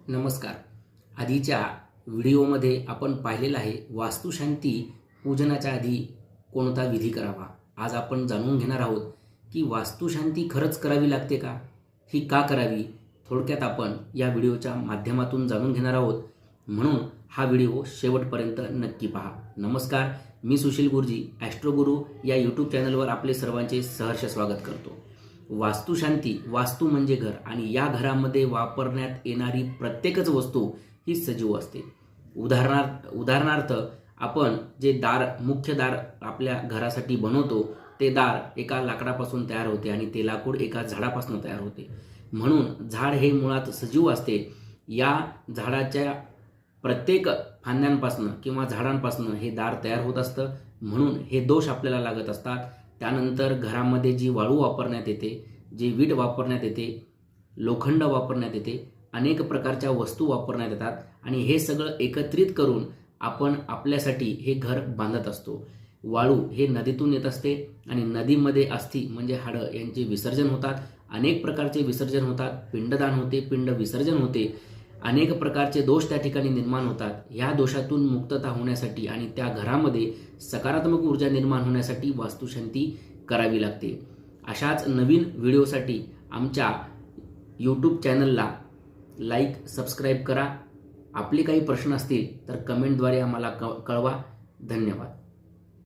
नमस्कार. आधीच्या व्हिडिओमध्ये आपण पाहिलेलं आहे वास्तुशांती पूजनाच्या आधी कोणता विधी करावा. आज आपण जाणून घेणार आहोत की वास्तुशांती खरंच करावी लागते का, ही का करावी, थोडक्यात आपण या व्हिडिओच्या माध्यमातून जाणून घेणार आहोत. म्हणून हा व्हिडिओ शेवटपर्यंत नक्की पहा. नमस्कार, मी सुशील गुरुजी ॲस्ट्रो गुरु या यूट्यूब चॅनलवर आपले सर्वांचे सहर्ष स्वागत करतो. वास्तुशांती, वास्तू म्हणजे घर, आणि या घरामध्ये वापरण्यात येणारी प्रत्येकच वस्तू ही सजीव असते. उदाहरणार्थ आपण जे दार, मुख्य दार आपल्या घरासाठी बनवतो, ते दार एका लाकडापासून तयार होते आणि ते लाकूड एका झाडापासून तयार होते. म्हणून झाड हे मुळात सजीव असते. या झाडाच्या प्रत्येक फांद्यांपासून किंवा झाडांपासून हे दार तयार होत असतं. म्हणून हे दोष आपल्याला लागत असतात. त्यानंतर घरामध्ये जी वाळू वापरण्यात येते, जी वीट वापरण्यात येते, लोखंड वापरण्यात येते, अनेक प्रकारच्या वस्तू वापरण्यात येतात आणि हे सगळं एकत्रित करून आपण आपल्यासाठी हे घर बांधत असतो. वाळू हे नदीतून येत असते आणि नदीमध्ये अस्थी म्हणजे हाडं यांचे विसर्जन होतात. अनेक प्रकारचे विसर्जन होतात. पिंडदान होते, पिंड विसर्जन होते. अनेक प्रकारचे दोष त्या ठिकाणी निर्माण होतात. ह्या दोषातून मुक्तता होण्यासाठी आणि त्या घरामध्ये सकारात्मक ऊर्जा निर्माण होण्यासाठी वास्तुशांती करावी लागते. अशाच नवीन व्हिडिओसाठी आमच्या यूट्यूब चॅनलला लाईक, सबस्क्राईब करा. आपले काही प्रश्न असतील तर कमेंटद्वारे आम्हाला कळवा. धन्यवाद.